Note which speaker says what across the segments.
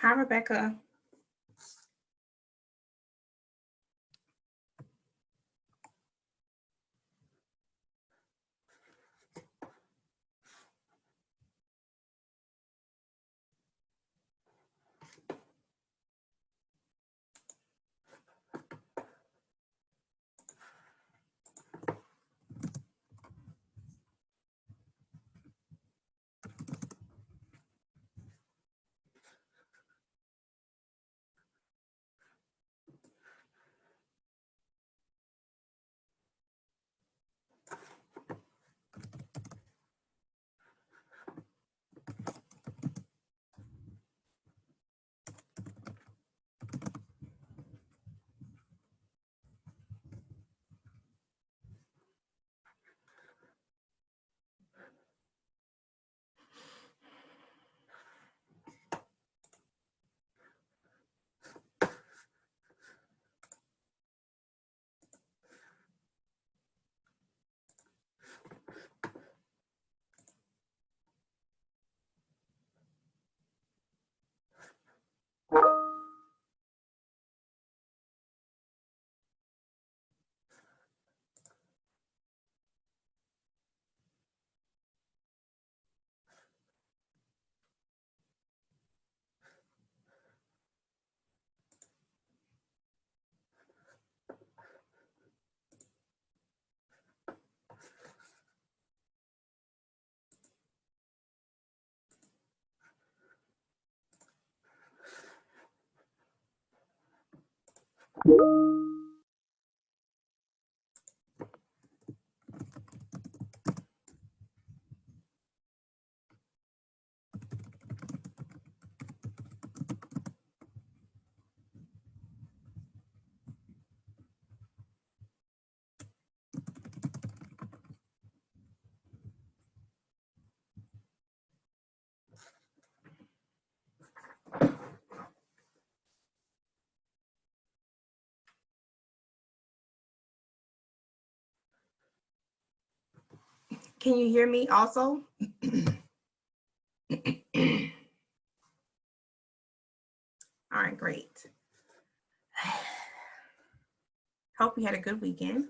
Speaker 1: Hi, Rebecca. Can you hear me also? All right, great. Hope you had a good weekend.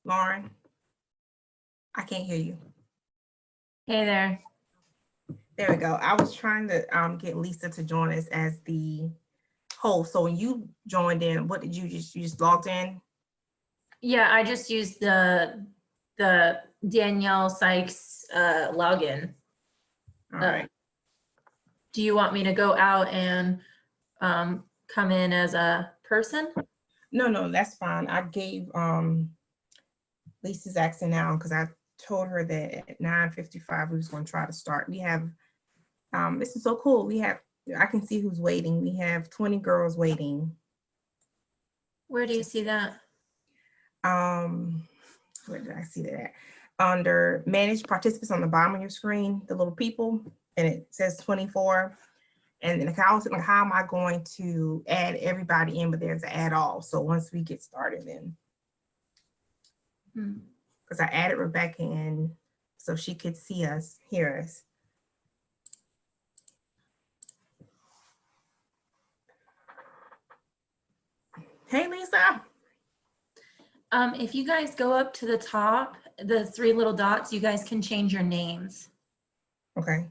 Speaker 1: Lauren, I can't hear you.
Speaker 2: Hey there.
Speaker 1: There we go. I was trying to get Lisa to join us as the host. So when you joined in, what did you just logged in?
Speaker 2: Yeah, I just used the Danielle Sykes login.
Speaker 1: All right.
Speaker 2: Do you want me to go out and come in as a person?
Speaker 1: No, that's fine. I gave Lisa's accent now because I told her that at 9:55 we was going to try to start. We have this is so cool. I can see who's waiting. We have 20 girls waiting.
Speaker 2: Where do you see that?
Speaker 1: Where did I see that at? Under manage participants on the bottom of your screen, the little people, and it says 24. And then I was like, how am I going to add everybody in? But there's an add all. So once we get started, then because I added Rebecca in so she could see us, hear us. Hey, Lisa.
Speaker 2: If you guys go up to the top, the three little dots, you guys can change your names.
Speaker 1: Okay.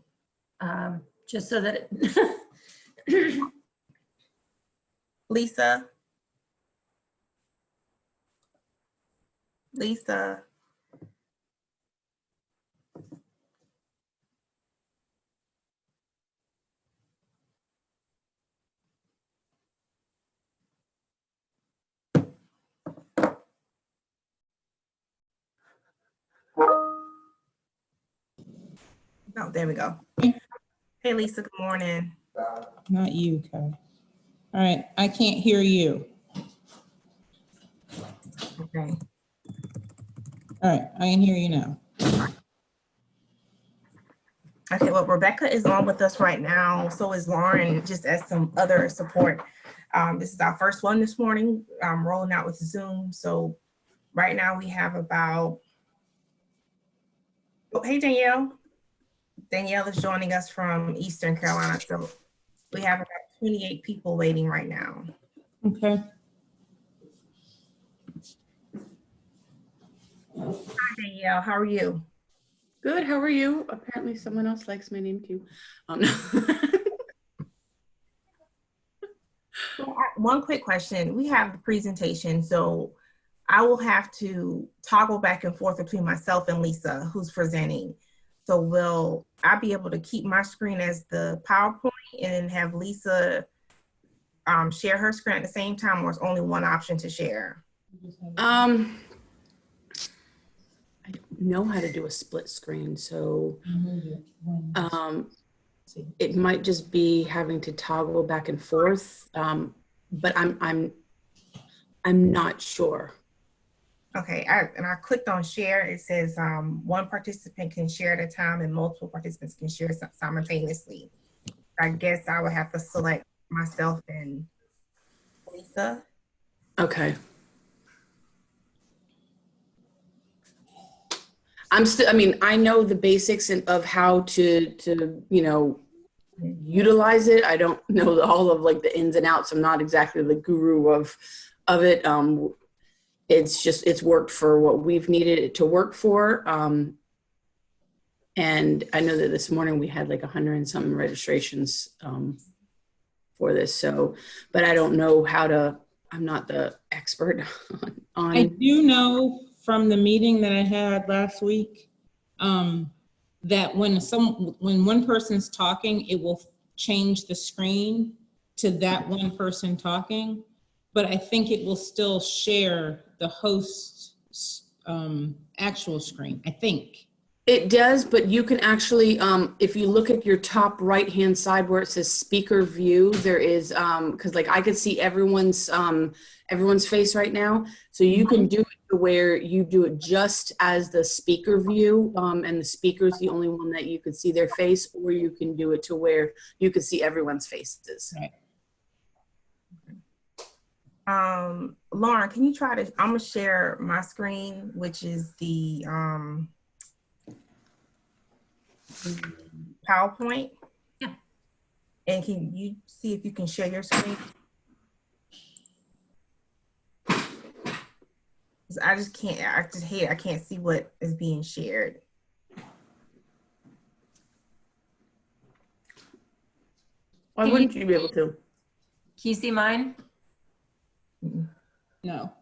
Speaker 2: Just so that
Speaker 1: Lisa. Oh, there we go. Hey, Lisa, good morning.
Speaker 3: Not you, Kelly. All right, I can't hear you.
Speaker 1: Okay.
Speaker 3: All right, I can hear you now.
Speaker 1: Okay, well, Rebecca is on with us right now. So is Lauren, just as some other support. This is our first one this morning, rolling out with Zoom. So right now we have about, oh, hey, Danielle. Danielle is joining us from Eastern Carolina. So we have about 28 people waiting right now.
Speaker 3: Okay.
Speaker 1: Hi, Danielle, how are you?
Speaker 4: Good, how are you? Apparently someone else likes my name too.
Speaker 1: So, one quick question. We have the presentation, so I will have to toggle back and forth between myself and Lisa, who's presenting. So will I be able to keep my screen as the PowerPoint and then have Lisa share her screen at the same time, or is only one option to share?
Speaker 4: I don't know how to do a split screen, so it might just be having to toggle back and forth. But I'm not sure.
Speaker 1: Okay, I clicked on share. It says one participant can share at a time and multiple participants can share simultaneously. I guess I would have to select myself and Lisa.
Speaker 4: Okay. I mean, I know the basics of how to, you know, utilize it. I don't know all of like the ins and outs. I'm not exactly the guru of it. It's worked for what we've needed it to work for. And I know that this morning we had like 100 and something registrations for this. So, but I don't know I'm not the expert on.
Speaker 3: I do know from the meeting that I had last week that when one person's talking, it will change the screen to that one person talking, but I think it will still share the host's actual screen, I think.
Speaker 4: It does, but you can actually, if you look at your top right-hand side where it says speaker view, there is, because like I could see everyone's face right now. So you can do it to where you do it just as the speaker view, and the speaker is the only one that you could see their face, or you can do it to where you could see everyone's faces.
Speaker 3: Right.
Speaker 1: Lauren, can you try to, I'm gonna share my screen, which is the PowerPoint.
Speaker 2: Yeah.
Speaker 1: And can you see if you can share your screen? I just can't, I just hate it. I can't see what is being shared.
Speaker 4: Why
Speaker 2: Can
Speaker 4: wouldn't you be able to?
Speaker 2: Can you see mine?
Speaker 3: No.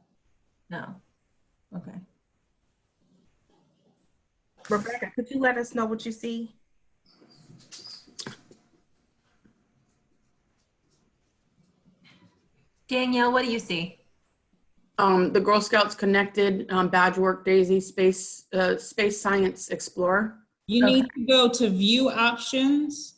Speaker 2: No. Okay.
Speaker 1: Rebecca, could you let us know what you see?
Speaker 2: Danielle, what do you see?
Speaker 4: The Girl Scouts Connected, badge work, Daisy, Space Science Explorer.
Speaker 3: You
Speaker 2: Okay.
Speaker 3: need to go to view options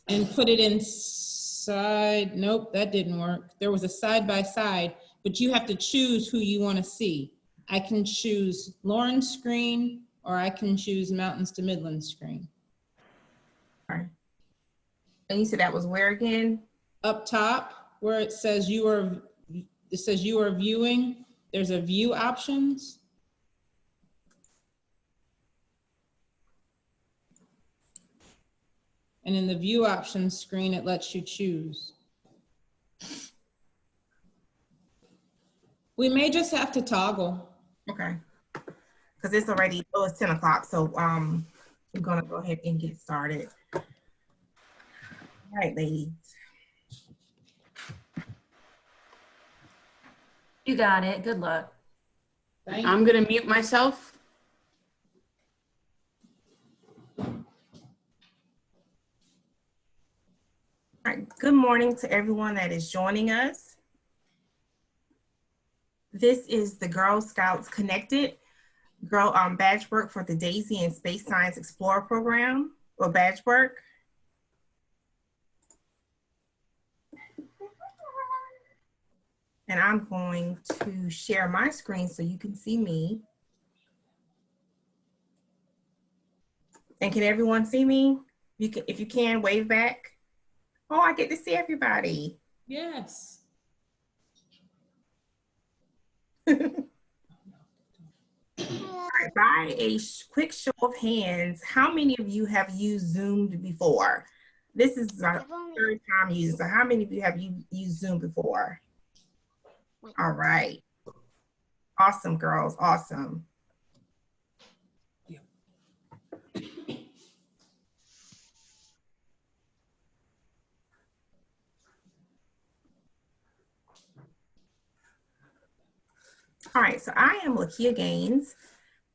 Speaker 3: and put it inside. Nope, that didn't work. There was a side by side, but you have to choose who you want to see. I can choose Lauren's screen or I can choose Mountains to Midlands screen.
Speaker 1: And you said that was where again?
Speaker 3: Up top where it says you are viewing, there's a view options. And in the view options screen, it lets you choose. We may just have to toggle.
Speaker 1: Okay. Because it's already, oh, it's 10 o'clock. So we're gonna go ahead and get started. All right, ladies.
Speaker 2: You got it. Good luck.
Speaker 3: Thank
Speaker 4: I'm gonna mute myself.
Speaker 1: All right, good morning to everyone that is joining us. This is the Girl Scouts Connected badge work for the Daisy and Space Science Explorer program, or badge work. And I'm going to share my screen so you can see me. And can everyone see me? You can, if you can, wave back. Oh, I get to see everybody.
Speaker 3: Yes.
Speaker 1: All right, by a quick show of hands, how many of you have used Zoom before? This is our third time using, so how many of you have used Zoom before? All right. Awesome, girls, awesome. All right, so I am Lakia Gaines.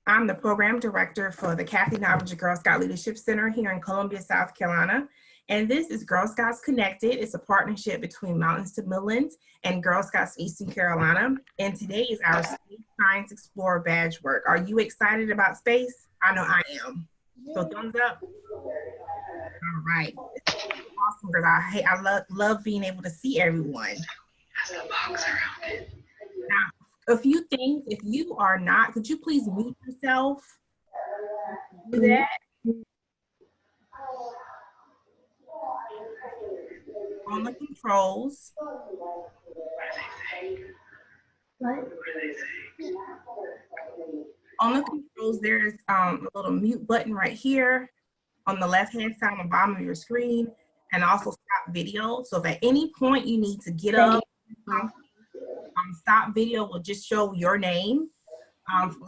Speaker 1: I'm the program director for the Kathy Novinger Girl Scout Leadership Center here in Columbia, South Carolina. And this is Girl Scouts Connected. It's a partnership between Mountains to Midlands and Girl Scouts of Eastern Carolina. And today is our Space Science Explorer badge work. Are you excited about space? I know I am. So thumbs up. All right. Awesome, girl. I love being able to see everyone. Has a box around it. Now, a few things. If you are not, could you please mute yourself? Do that. On the controls. What? On the controls, there's a little mute button right here on the left-hand side on the bottom of your screen, and also stop video. So if at any point you need to get up, stop video will just show your name.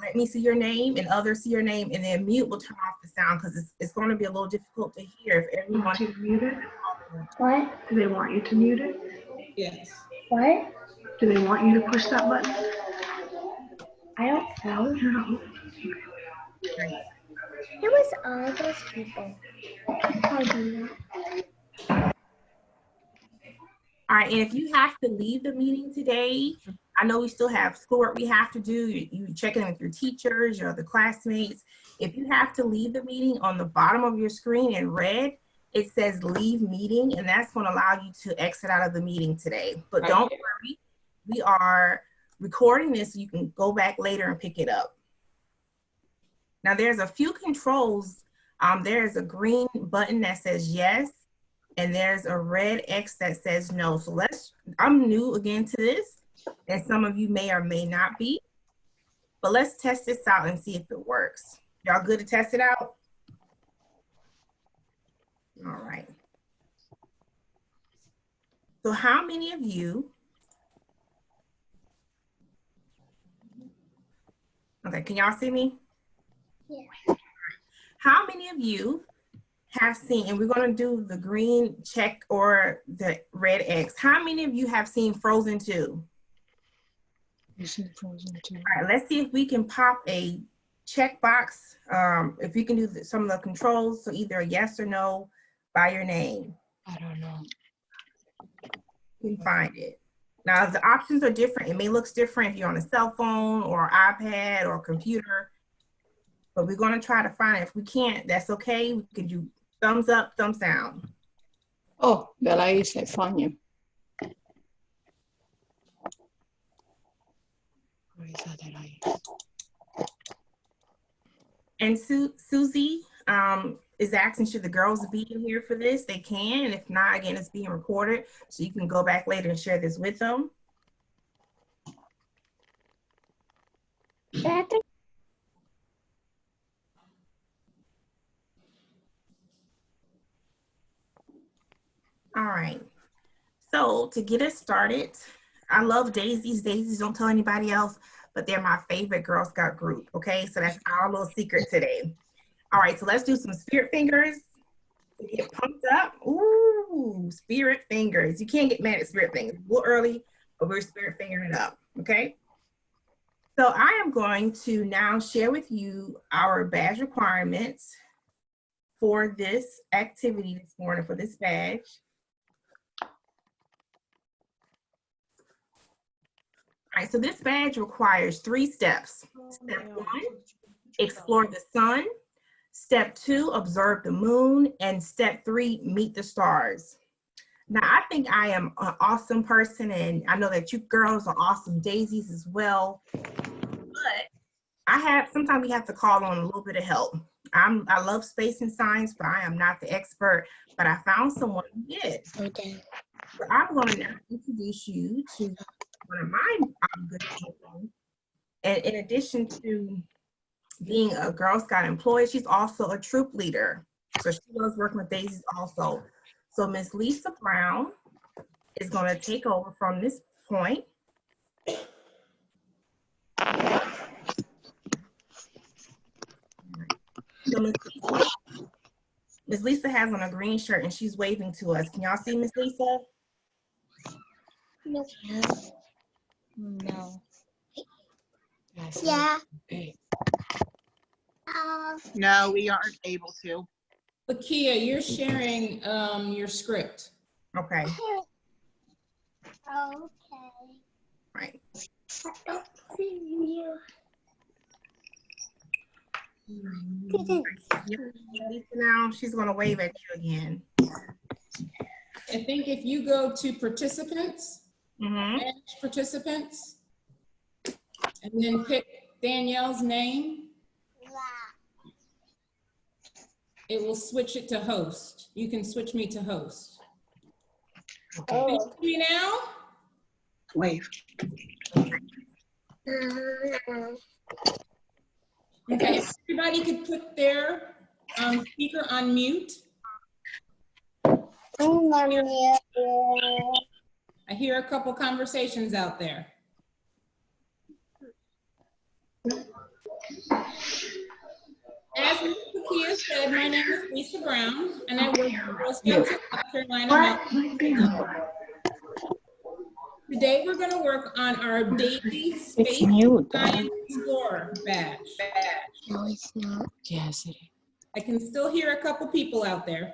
Speaker 1: Let me see your name and others see your name, and then mute will turn off the sound because it's going to be a little difficult to hear if everyone.
Speaker 5: Want you to mute it?
Speaker 6: What?
Speaker 5: Do they want you to mute it?
Speaker 3: Yes.
Speaker 6: What?
Speaker 5: Do they want you to push that button?
Speaker 6: I don't know.
Speaker 5: No.
Speaker 6: It was all those people. I'll do that.
Speaker 1: All right, and if you have to leave the meeting today, I know we still have schoolwork we have to do. You check in with your teachers, your other classmates. If you have to leave the meeting, on the bottom of your screen in red, it says leave meeting, and that's going to allow you to exit out of the meeting today. But don't worry, we are recording this so you can go back later and pick it up. Now there's a few controls. There's a green button that says yes, and there's a red X that says no. So I'm new again to this, and some of you may or may not be, but let's test this out and see if it works. Y'all good to test it out? All right. So how many of you Okay, can y'all see me?
Speaker 6: Yeah.
Speaker 1: How many of you have seen, and we're going to do the green check or the red X. How many of you have seen Frozen 2? All right, let's see if we can pop a check box. If you can do some of the controls, so either a yes or no by your name.
Speaker 7: I don't know.
Speaker 1: You can find it. Now, the options are different. It may look different if you're on a cell phone or iPad or computer, but we're going to try to find it. If we can't, that's okay. We can do thumbs up, thumbs down.
Speaker 7: Oh, de la hice, Fania. Esa de la hice.
Speaker 1: And Susie is asking, should the girls be in here for this? They can, and if not, again, it's being recorded, so you can go back later and share this with them. All right, so to get us started, I love daisies. Daisies, don't tell anybody else, but they're my favorite Girl Scout group, okay? So that's our little secret today. All right, so let's do some spirit fingers. Get pumped up. Ooh, spirit fingers. You can't get mad at spirit fingers. A little early, but we're spirit fingering it up, okay? So I am going to now share with you our badge requirements for this activity this morning, for this badge. All right, so this badge requires 3 steps. Step 1, explore the sun. Step 2, observe the moon. And step 3, meet the stars. Now, I think I am an awesome person, and I know that you girls are awesome daisies as well. But sometimes we have to call on a little bit of help. I love space and science, but I am not the expert, but I found someone who is.
Speaker 6: Okay.
Speaker 1: So I'm going to now introduce you to one of my good people. And in addition to being a Girl Scout employee, she's also a troop leader. So she loves working with daisies also. So Miss Lisa Brown is going to take over from this point. So Miss Lisa has on a green shirt and she's waving to us. Can y'all see Miss Lisa?
Speaker 6: Yes.
Speaker 7: No.
Speaker 6: Yeah.
Speaker 7: Okay.
Speaker 8: No, we aren't able to.
Speaker 3: Lakia, you're sharing your script.
Speaker 1: Okay,
Speaker 6: Okay.
Speaker 1: right.
Speaker 6: I don't see you.
Speaker 1: Lisa now, she's going to wave at you again.
Speaker 3: I think if you go to participants,
Speaker 1: Mm-hmm.
Speaker 3: manage participants, and then pick Danielle's name, it will switch it to host. You can switch me to host. Can you see me now?
Speaker 5: Wave.
Speaker 3: Okay, if everybody could put their speaker on mute. I hear a couple conversations out there. As Lakia said, my name is Lisa Brown, and I work for Girl Scouts of South Carolina. Today, we're going to work on our Daisy Space Science Explorer badge.
Speaker 6: No, it's not.
Speaker 7: Yes, it is.
Speaker 3: I can still hear a couple people out there.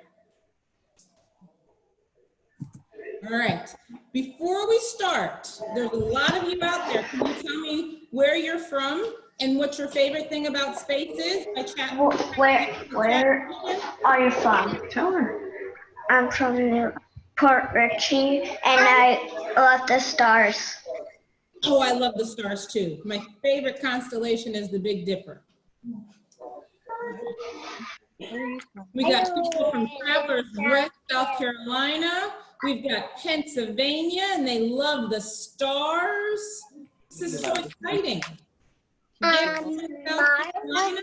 Speaker 3: All right, before we start, there's a lot of you out there. Can you tell me where you're from and what your favorite thing about space is? By chat.
Speaker 5: Where are you from? Tell her.
Speaker 6: I'm from Port Richey, and I love the stars.
Speaker 3: Oh, I love the stars too. My favorite constellation is the Big Dipper. We got people from Traverse Rest, South Carolina. We've got Pennsylvania, and they love the stars. This is so exciting. South Carolina,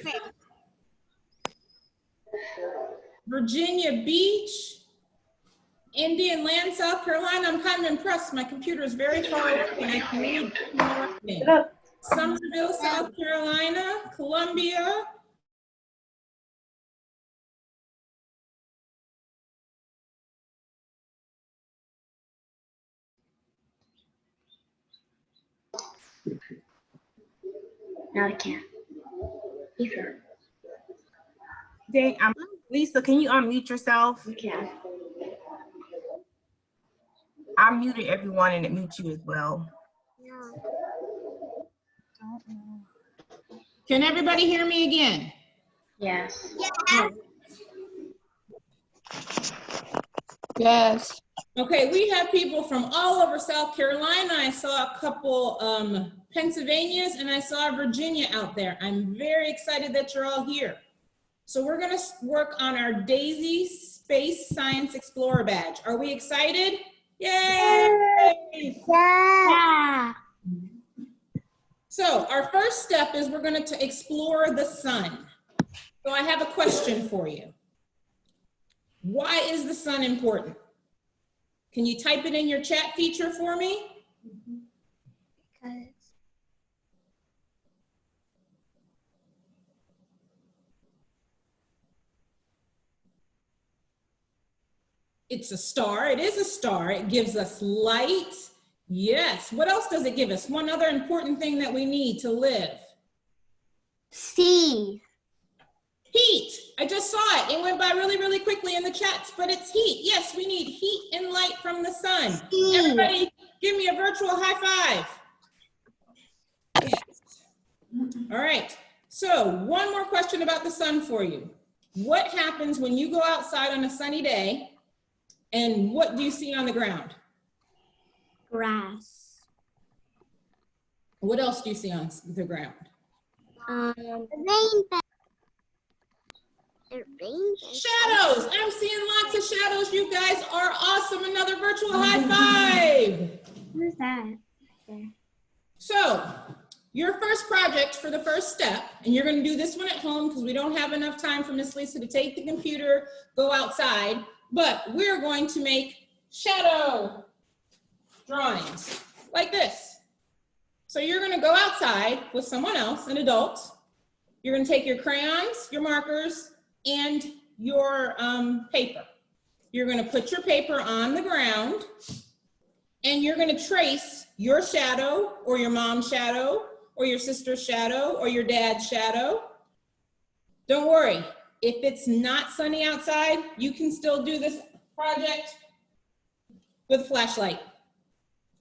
Speaker 3: Virginia Beach, Indian Land, South Carolina. I'm kind of impressed. My computer is very far away and I can read. Somerville, South Carolina, Columbia,
Speaker 6: No, I can't. Either.
Speaker 1: Dang, Lisa, can you unmute yourself?
Speaker 6: You can.
Speaker 1: I muted everyone and it mutes you as well.
Speaker 7: Don't know.
Speaker 3: can everybody hear me again?
Speaker 6: Yes.
Speaker 7: Yes.
Speaker 3: Okay, we have people from all over South Carolina. I saw a couple Pennsylvanias, and I saw Virginia out there. I'm very excited that you're all here. So we're gonna work on our DAISY Space Science Explorer badge. Are we excited? Yay!
Speaker 6: Yeah.
Speaker 3: So our first step is we're going to explore the sun. So I have a question for you. Why is the sun important? Can you type it in your chat feature for me? It's a star. It is a star. It gives us light. Yes. What else does it give us? One other important thing that we need to live.
Speaker 6: C.
Speaker 3: Heat. I just saw it. It went by really, really quickly in the chats, but it's heat. Yes, we need heat and light from the sun. Everybody, give me a virtual high five. Yes. All right. So one more question about the sun for you. What happens when you go outside on a sunny day and what do you see on the ground?
Speaker 6: Grass.
Speaker 3: What else do you see on the ground?
Speaker 6: Rainbow.
Speaker 3: Shadows. I'm seeing lots of shadows. You guys are awesome. Another virtual high five.
Speaker 6: Who's that?
Speaker 3: So your first project for the first step, and you're going to do this one at home because we don't have enough time for Miss Lisa to take the computer, go outside, but we're going to make shadow drawings like this. So you're going to go outside with someone else, an adult. You're going to take your crayons, your markers, and your paper. You're going to put your paper on the ground and you're going to trace your shadow or your mom's shadow or your sister's shadow or your dad's shadow. Don't worry, if it's not sunny outside, you can still do this project with a flashlight.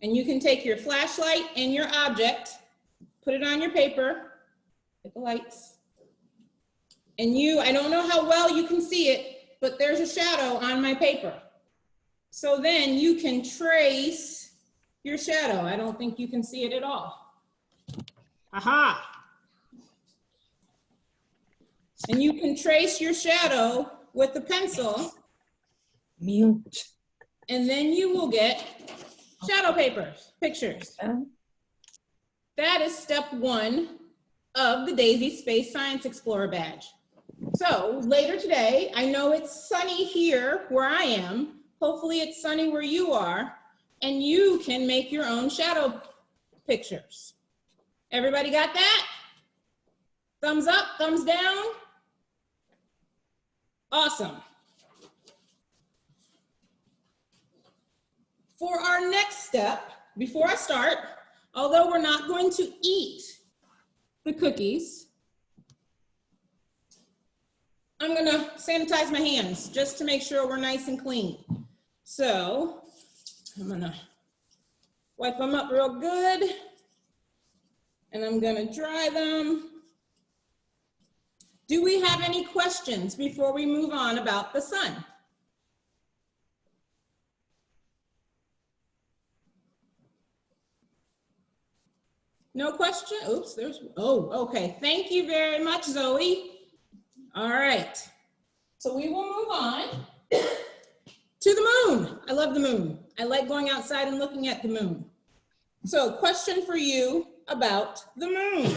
Speaker 3: And you can take your flashlight and your object, put it on your paper, hit the lights. And I don't know how well you can see it, but there's a shadow on my paper. So then you can trace your shadow. I don't think you can see it at all. Aha. And you can trace your shadow with the pencil.
Speaker 7: Mute.
Speaker 3: And then you will get shadow pictures. That is step one of the DAISY Space Science Explorer badge. So later today, I know it's sunny here where I am. Hopefully it's sunny where you are, and you can make your own shadow pictures. Everybody got that? Thumbs up, thumbs down? Awesome. For our next step, before I start, although we're not going to eat the cookies, I'm gonna sanitize my hands just to make sure we're nice and clean. So I'm gonna wipe them up real good and I'm gonna dry them. Do we have any questions before we move on about the sun? No question? Oops, okay. Thank you very much, Zoe. All right, so we will move on to the moon. I love the moon. I like going outside and looking at the moon. So question for you about the moon.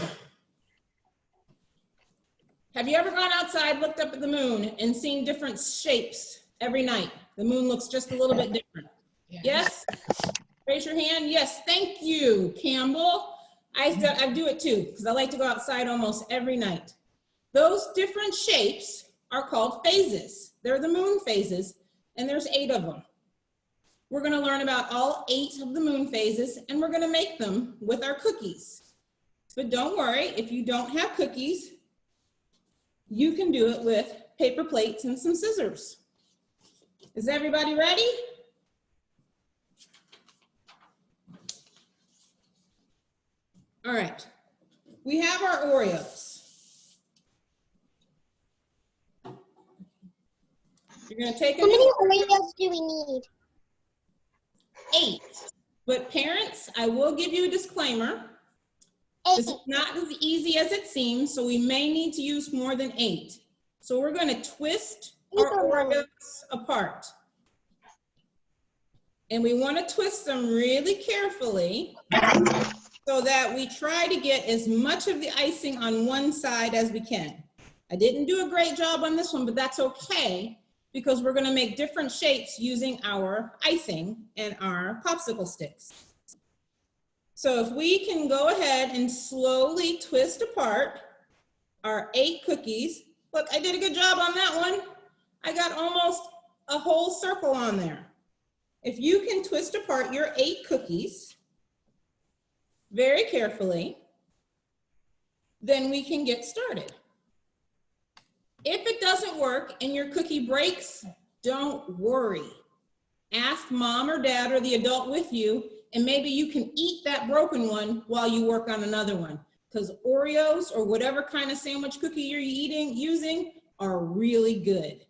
Speaker 3: Have you ever gone outside, looked up at the moon and seen different shapes every night? The moon looks just a little bit different. Yes? Raise your hand. Yes, thank you, Campbell. I do it too, because I like to go outside almost every night. Those different shapes are called phases. They're the moon phases, and there's 8 of them. We're going to learn about all 8 of the moon phases, and we're going to make them with our cookies. But don't worry, if you don't have cookies, you can do it with paper plates and some scissors. Is everybody ready? All right, we have our Oreos. You're gonna take
Speaker 6: How many Oreos do we need?
Speaker 3: 8. But parents, I will give you a disclaimer.
Speaker 6: 8.
Speaker 3: This is not as easy as it seems, so we may need to use more than 8. So we're gonna twist our Oreos apart. And we wanna twist them really carefully so that we try to get as much of the icing on one side as we can. I didn't do a great job on this one, but that's okay, because we're gonna make different shapes using our icing and our popsicle sticks. So if we can go ahead and slowly twist apart our 8 cookies. Look, I did a good job on that one. I got almost a whole circle on there. If you can twist apart your 8 cookies very carefully, then we can get started. If it doesn't work and your cookie breaks, don't worry. Ask mom or dad or the adult with you, and maybe you can eat that broken one while you work on another one. Because Oreos or whatever kind of sandwich cookie you're using are really good.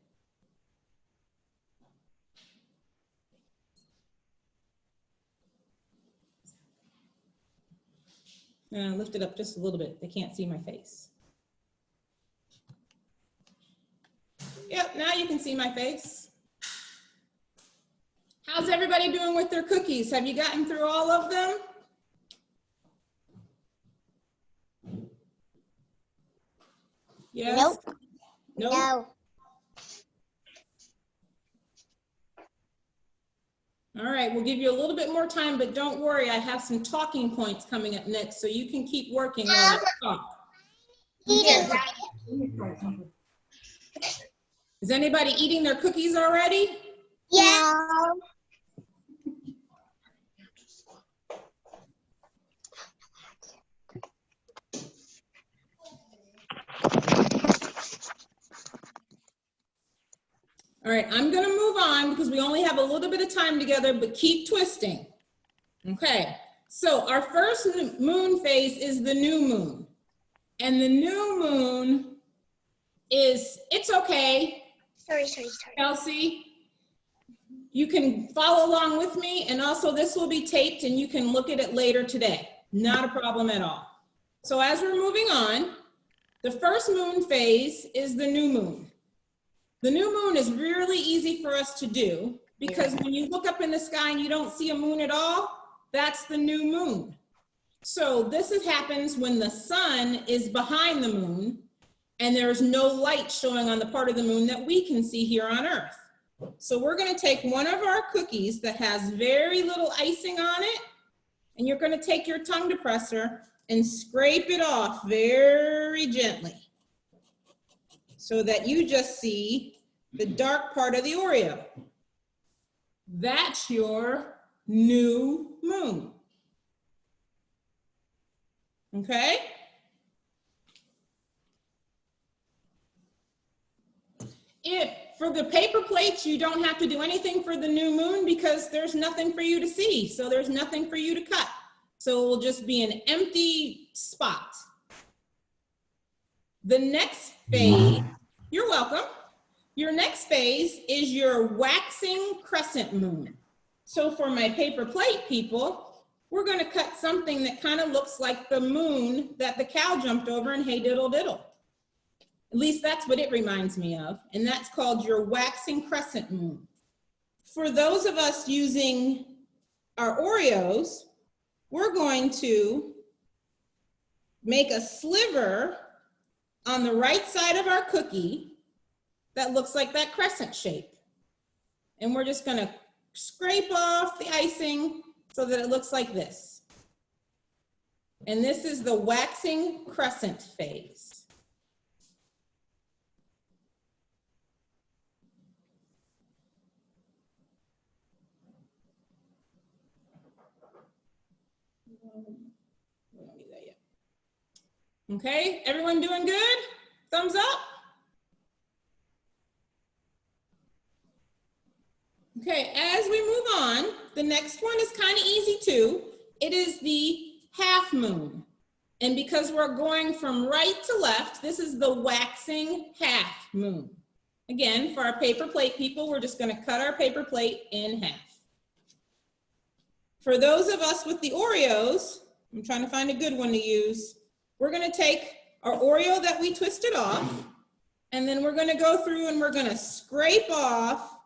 Speaker 3: Lift it up just a little bit. They can't see my face. Yep, now you can see my face. How's everybody doing with their cookies? Have you gotten through all of them? Yes?
Speaker 6: Nope.
Speaker 3: Nope.
Speaker 6: No.
Speaker 3: All right, we'll give you a little bit more time, but don't worry, I have some talking points coming up next, so you can keep working while I talk. Is anybody eating their cookies already?
Speaker 6: Yeah.
Speaker 3: All right, I'm gonna move on because we only have a little bit of time together, but keep twisting. Okay, so our first moon phase is the new moon. And the new moon is, it's okay.
Speaker 6: Sorry.
Speaker 3: Kelsey, you can follow along with me, and also this will be taped and you can look at it later today. Not a problem at all. So as we're moving on, the first moon phase is the new moon. The new moon is really easy for us to do because when you look up in the sky and you don't see a moon at all, that's the new moon. So this happens when the sun is behind the moon and there's no light showing on the part of the moon that we can see here on Earth. So we're gonna take one of our cookies that has very little icing on it, and you're gonna take your tongue depressor and scrape it off very gently so that you just see the dark part of the Oreo. That's your new moon. Okay? If for the paper plates, you don't have to do anything for the new moon because there's nothing for you to see. So there's nothing for you to cut. So it will just be an empty spot. The next phase, you're welcome. Your next phase is your waxing crescent moon. So for my paper plate people, we're gonna cut something that kind of looks like the moon that the cow jumped over in Hey Diddle Diddle. At least that's what it reminds me of, and that's called your waxing crescent moon. For those of us using our Oreos, we're going to make a sliver on the right side of our cookie that looks like that crescent shape. And we're just gonna scrape off the icing so that it looks like this. And this is the waxing crescent phase. We don't need that yet. Okay, everyone doing good? Thumbs up? Okay, as we move on, the next one is kind of easy too. It is the half moon. And because we're going from right to left, this is the waxing half moon. Again, for our paper plate people, we're just gonna cut our paper plate in half. For those of us with the Oreos, I'm trying to find a good one to use. We're gonna take our Oreo that we twisted off, and then we're gonna go through and we're gonna scrape off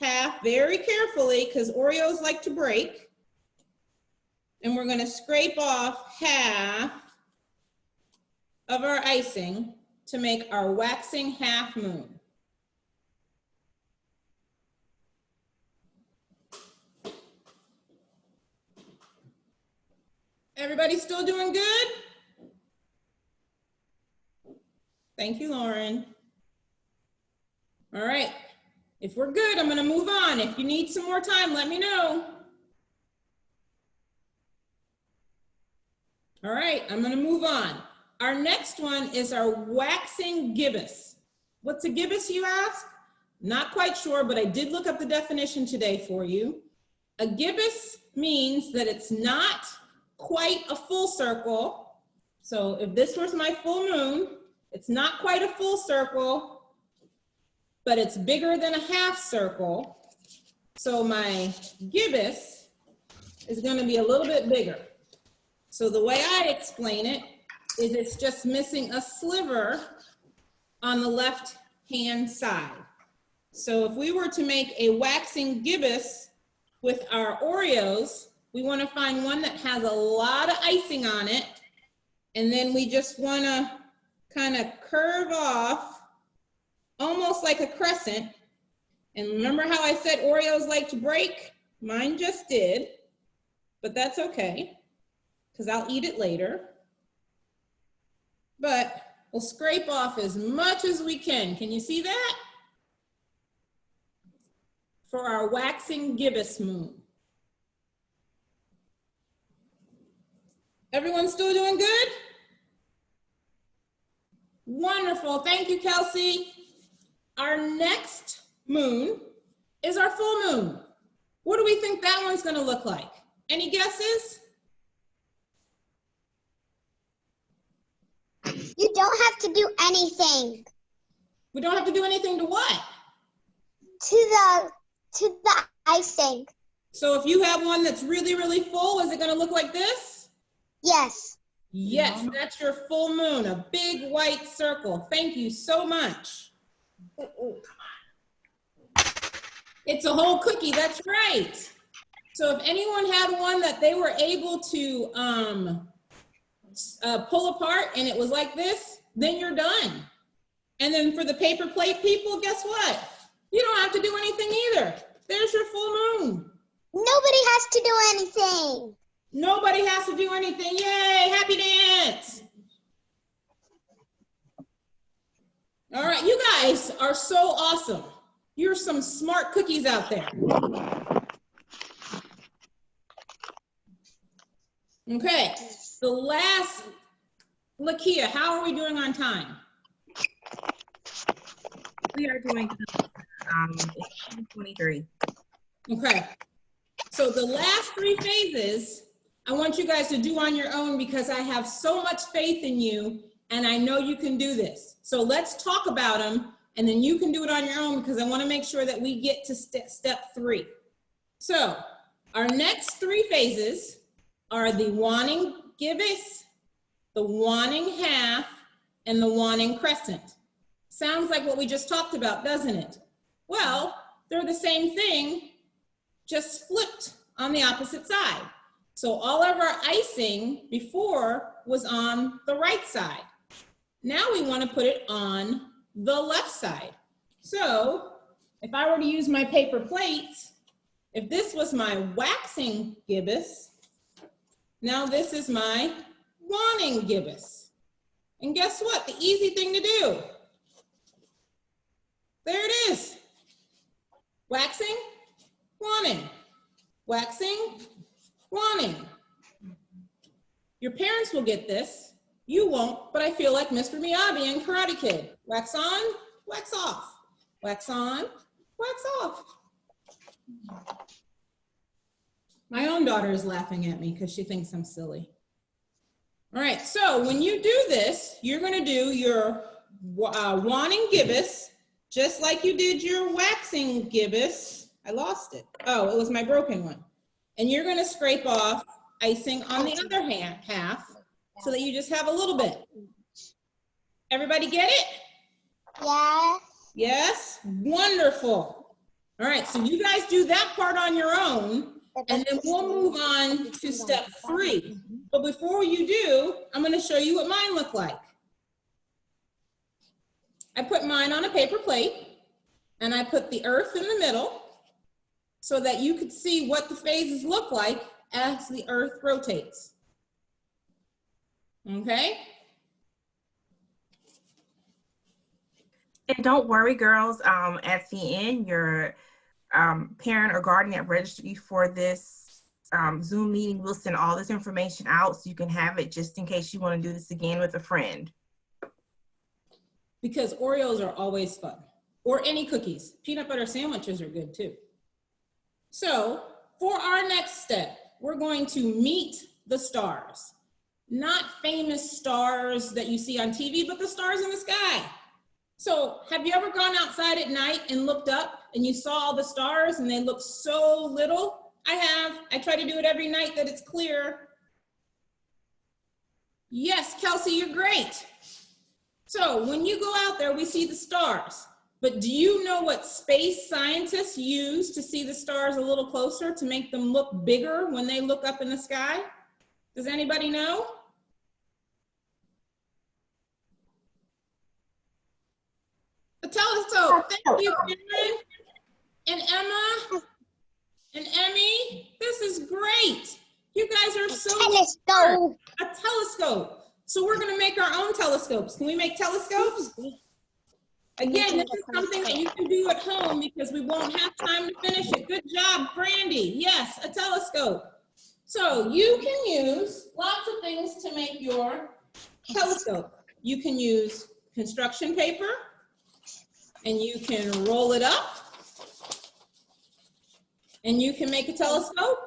Speaker 3: half very carefully because Oreos like to break. And we're gonna scrape off half of our icing to make our waxing half moon. Everybody still doing good? Thank you, Lauren. All right, if we're good, I'm gonna move on. If you need some more time, let me know. All right, I'm gonna move on. Our next one is our waxing gibbous. What's a gibbous, you ask? Not quite sure, but I did look up the definition today for you. A gibbous means that it's not quite a full circle. So if this was my full moon, it's not quite a full circle, but it's bigger than a half circle. So my gibbous is gonna be a little bit bigger. So the way I explain it is it's just missing a sliver on the left-hand side. So if we were to make a waxing gibbous with our Oreos, we want to find one that has a lot of icing on it, and then we just want to kind of curve off almost like a crescent. And remember how I said Oreos like to break? Mine just did, but that's okay because I'll eat it later. But we'll scrape off as much as we can. Can you see that? For our waxing gibbous moon. Everyone still doing good? Wonderful, thank you, Kelsey. Our next moon is our full moon. What do we think that one's gonna look like? Any guesses?
Speaker 6: You don't have to do anything.
Speaker 3: We don't have to do anything to what?
Speaker 6: To the icing.
Speaker 3: So if you have one that's really, really full, is it gonna look like this?
Speaker 6: Yes.
Speaker 3: Yes, that's your full moon, a big white circle. Thank you so much. It's a whole cookie, that's right. So if anyone had one that they were able to pull apart and it was like this, then you're done. And then for the paper plate people, guess what? You don't have to do anything either. There's your full moon.
Speaker 6: Nobody has to do anything.
Speaker 3: Nobody has to do anything. Yay, happy dance. All right, you guys are so awesome. You're some smart cookies out there. Okay, the last, Lakia, how are we doing on time?
Speaker 1: We are doing 23.
Speaker 3: Okay, so the last three phases, I want you guys to do on your own because I have so much faith in you and I know you can do this. So let's talk about them and then you can do it on your own because I want to make sure that we get to step 3. So our next 3 phases are the wanting gibbous, the wanting half, and the wanting crescent. Sounds like what we just talked about, doesn't it? Well, they're the same thing, just flipped on the opposite side. So all of our icing before was on the right side. Now we want to put it on the left side. So if I were to use my paper plates, if this was my waxing gibbous, now this is my wanting gibbous. And guess what? The easy thing to do. There it is. Waxing, wanting. Waxing, wanting. Your parents will get this. You won't, but I feel like Mr. Miyagi in Karate Kid. Wax on, wax off. Wax on, wax off. My own daughter is laughing at me because she thinks I'm silly. All right, so when you do this, you're gonna do your wanting gibbous, just like you did your waxing gibbous. I lost it. Oh, it was my broken one. And you're gonna scrape off icing on the other half so that you just have a little bit. Everybody get it?
Speaker 6: Yes.
Speaker 3: Yes? Wonderful. All right, so you guys do that part on your own, and then we'll move on to step 3. But before you do, I'm gonna show you what mine look like. I put mine on a paper plate, and I put the earth in the middle so that you could see what the phases look like as the earth rotates. Okay?
Speaker 1: And don't worry, girls, at the end, your parent or guardian that registered you for this Zoom meeting will send all this information out so you can have it just in case you want to do this again with a friend.
Speaker 3: Because Oreos are always fun, or any cookies. Peanut butter sandwiches are good too. So for our next step, we're going to meet the stars. Not famous stars that you see on TV, but the stars in the sky. So have you ever gone outside at night and looked up and you saw all the stars and they look so little? I have. I try to do it every night that it's clear. Yes, Kelsey, you're great. So when you go out there, we see the stars. But do you know what space scientists use to see the stars a little closer to make them look bigger when they look up in the sky? Does anybody know? A telescope. Thank you, Karen and Emma and Emmy. This is great. You guys are so smart. A telescope. So we're going to make our own telescopes. Can we make telescopes? Again, this is something that you can do at home because we won't have time to finish it. Good job, Brandy. Yes, a telescope. So you can use lots of things to make your telescope. You can use construction paper, and you can roll it up, and you can make a telescope.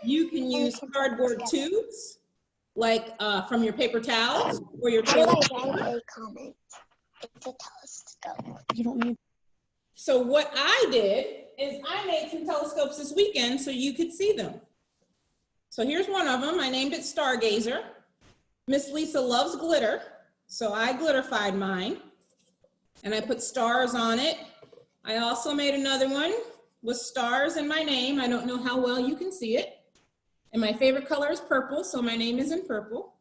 Speaker 3: You can use cardboard tubes, like from your paper towels or your toilet paper.
Speaker 6: It's a telescope.
Speaker 7: You don't need.
Speaker 3: So what I did is I made some telescopes this weekend so you could see them. So here's one of them. I named it Stargazer. Miss Lisa loves glitter, so I glitterified mine. And I put stars on it. I also made another one with stars and my name. I don't know how well you can see it. And my favorite color is purple, so my name is in purple.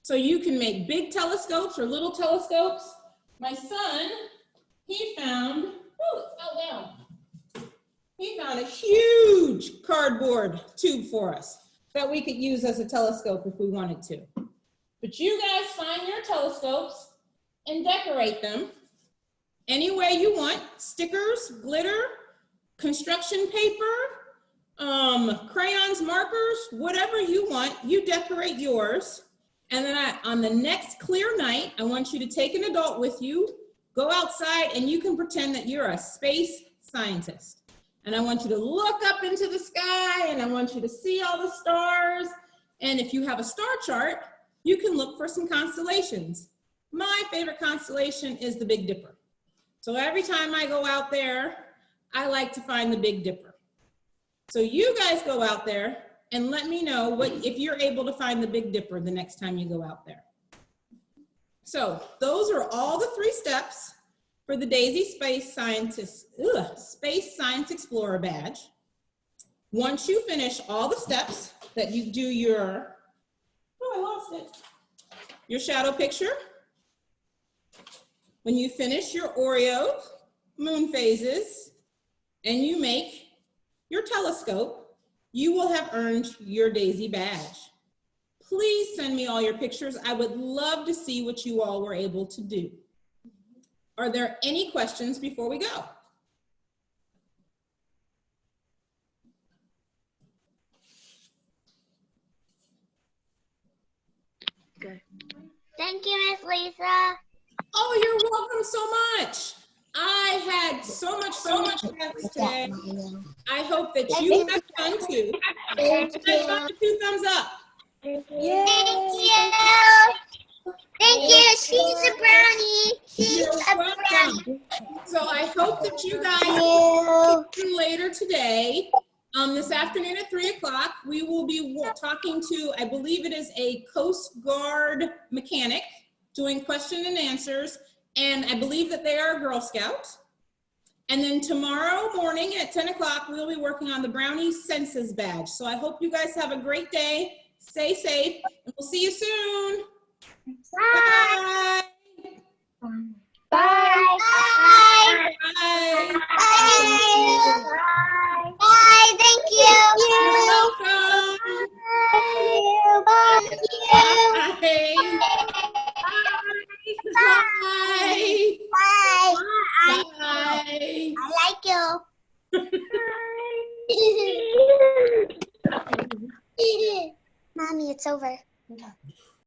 Speaker 3: So you can make big telescopes or little telescopes. My son, he found, oh, it fell down. He found a huge cardboard tube for us that we could use as a telescope if we wanted to. But you guys find your telescopes and decorate them any way you want. Stickers, glitter, construction paper, crayons, markers, whatever you want, you decorate yours. And then on the next clear night, I want you to take an adult with you, go outside, and you can pretend that you're a space scientist. And I want you to look up into the sky, and I want you to see all the stars. And if you have a star chart, you can look for some constellations. My favorite constellation is the Big Dipper. So every time I go out there, I like to find the Big Dipper. So you guys go out there and let me know if you're able to find the Big Dipper the next time you go out there. So those are all the 3 steps for the Daisy Space Science Explorer badge. Once you finish all the steps that you do your, oh, I lost it, your shadow picture. When you finish your Oreo moon phases and you make your telescope, you will have earned your Daisy badge. Please send me all your pictures. I would love to see what you all were able to do. Are there any questions before we go?
Speaker 6: Thank you, Miss Lisa.
Speaker 3: Oh, you're welcome so much. I had so much fun today. I hope that you have fun too.
Speaker 6: Thank
Speaker 3: Two thumbs up.
Speaker 6: Thank you. Thank you. She's a brownie. She's
Speaker 3: You're
Speaker 6: a
Speaker 3: welcome.
Speaker 6: brownie.
Speaker 3: So I hope that you guys
Speaker 6: Thank you.
Speaker 3: later today. This afternoon at 3 o'clock, we will be talking to, I believe it is a Coast Guard mechanic doing question and answers. And I believe that they are a Girl Scout. And then tomorrow morning at 10 o'clock, we'll be working on the Brownie Census Badge. So I hope you guys have a great day. Stay safe, and we'll see you soon.
Speaker 6: Bye.
Speaker 3: Bye.
Speaker 6: Bye. Bye.
Speaker 3: Bye.
Speaker 6: Bye. Bye. Thank you.
Speaker 3: You're welcome.
Speaker 6: Bye.
Speaker 3: Bye. Bye.
Speaker 6: Bye.
Speaker 3: Bye.
Speaker 6: I like you. Mommy, it's over.